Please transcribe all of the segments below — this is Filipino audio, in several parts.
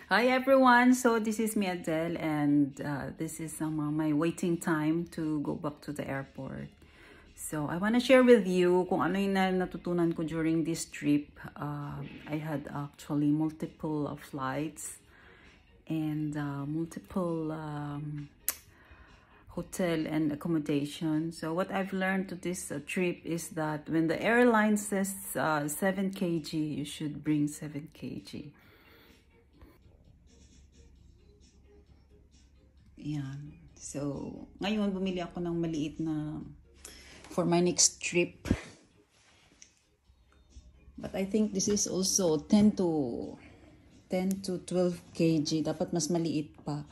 Hi everyone, so this is me Adele and this is my waiting time to go back to the airport. So I want to share with you kung ano yung natutunan ko during this trip. I had actually multiple flights and multiple hotel and accommodation. So what I've learned to this trip is that when the airline says 7 kg, you should bring 7 kg. Yan. So, ngayon bumili ako ng maliit na for my next trip. But I think this is also 10 to 12 kg. Dapat mas maliit pa.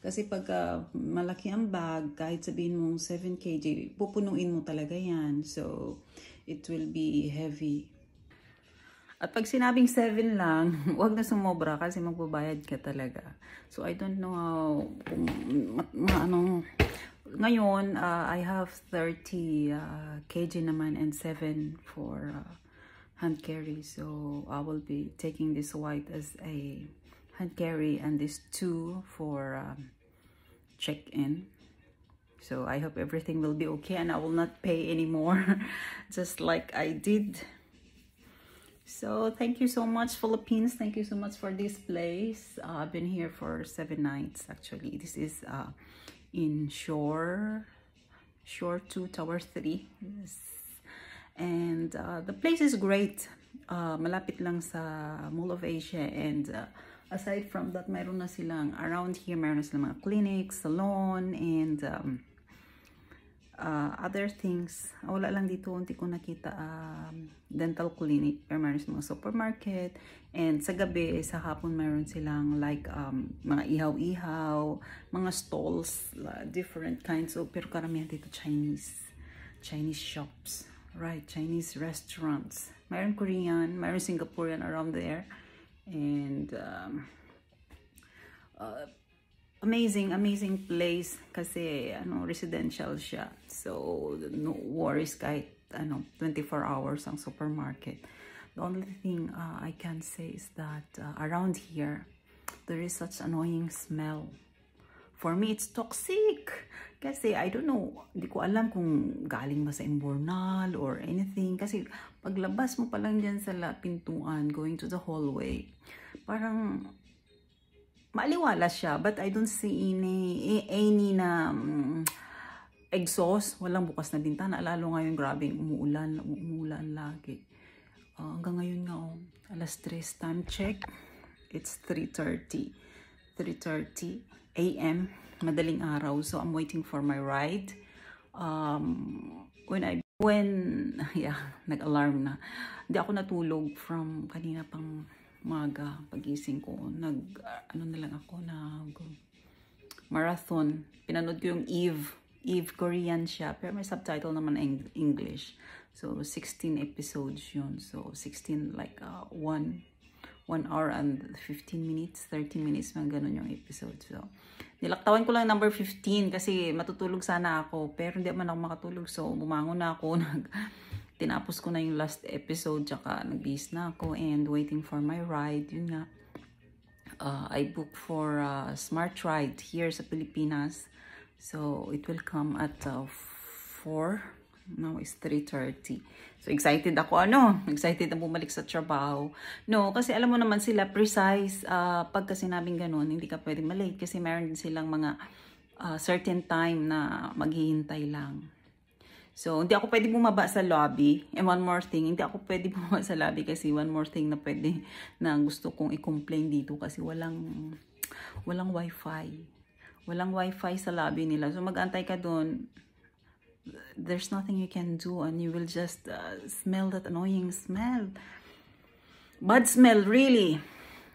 Kasi pagka malaki ang bag, kahit sabihin mong 7 kg, pupunuin mo talaga yan. So, it will be heavy. At pag sinabing 7 lang, wag na sumobra kasi magbabayad ka talaga. So, I don't know how, ngayon, I have 30 kg naman and 7 for hand carry. So, I will be taking this white as a hand carry and this 2 for check-in. So, I hope everything will be okay and I will not pay anymore just like I did. So thank you so much Philippines, thank you so much for this place. I've been here for 7 nights actually. This is in Shore 2 Tower 3. Yes. And the place is great. Malapit lang sa Mall of Asia and aside from that mayroon na silang around here, mayroon na silang mga clinics, salon and other things. Wala lang dito, hindi ko nakita dental clinic, pero mayroon mga supermarket and sa gabi, sa hapon mayroon silang like mga ihaw-ihaw, mga stalls, different kinds of, pero karamihan dito Chinese shops, right? Chinese restaurants. Mayroon Korean, mayroon Singaporean around there and amazing place kasi residential siya. So no worries kahit 24 hours ang supermarket. The only thing I can say is that around here there is such annoying smell. For me it's toxic kasi I don't know, hindi ko alam kung galing ba sa imbornal or anything kasi paglabas mo pa lang diyan sa pintuan going to the hallway, parang maaliwala siya, but I don't see any na exhaust. Walang bukas na bintana. Lalo ngayon, grabing umuulan lagi. Hanggang ngayon nga, alas 3 time check. It's 3:30 a.m. Madaling araw. So, I'm waiting for my ride. Nag-alarm na. Hindi ako natulog from kanina pang maga, pagising ko, nag marathon. Pinanood ko yung Eve Korean siya, pero may subtitle naman English. So 16 episodes yun. So 16 like 1 hour and 15 minutes, 30 minutes, mga ganun yung episode. So nilaktawan ko lang number 15 kasi matutulog sana ako, pero hindi man ako makatulog. So bumangon na ako, tinapos ko na yung last episode, tsaka nagbihis na ako and waiting for my ride. Yun nga, I booked for Smart Ride here sa Pilipinas. So, it will come at 4. Now, it's 3:30. So, excited ako. Excited na bumalik sa trabaho. No, kasi alam mo naman sila, precise. Pagka sinabing ganun, hindi ka pwedeng malate kasi meron din silang mga certain time na maghihintay lang. So, hindi ako pwede bumaba sa lobby. And one more thing, hindi ako pwede bumaba sa lobby kasi one more thing na pwede na gusto kong i-complain dito kasi walang wifi. Walang wifi sa lobby nila. So, mag-antay ka doon. There's nothing you can do and you will just smell that annoying smell. Bad smell, really.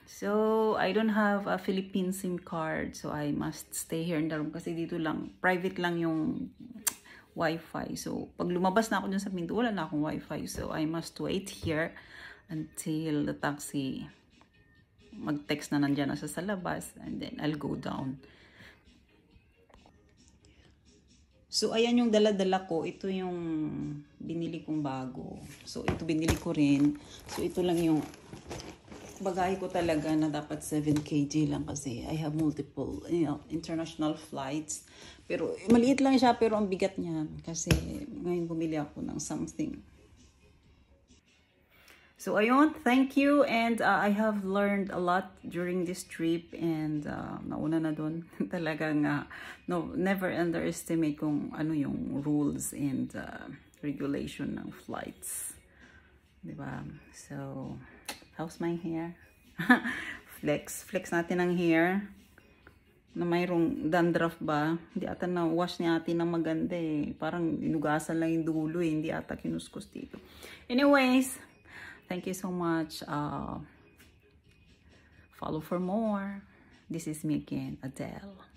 So, I don't have a Philippine SIM card. So, I must stay here in the room kasi dito lang, private lang yung Wi-Fi. So, pag lumabas na ako dun sa pinto, wala na akong Wi-Fi. So, I must wait here until the taxi mag-text na nandyan na sa labas and then I'll go down. So, ayan yung dala-dala ko. Ito yung binili kong bago. So, ito binili ko rin. So, ito lang yung bagahe ko talaga na dapat 7 kg lang kasi I have multiple, international flights. Pero maliit lang siya pero ang bigat niya kasi ngayon bumili ako ng something. So ayun, thank you, and I have learned a lot during this trip, and nauna na doon talagang no, never underestimate kung ano yung rules and regulation ng flights. Diba? So, how's my hair? Flex natin ang hair. Na mayroong dandruff ba? Hindi ata na-wash niya atin ng maganda eh. Parang inugasan lang yung dulo eh. Hindi ata kinuskus dito. Anyways, thank you so much. Follow for more. This is me again, Adele.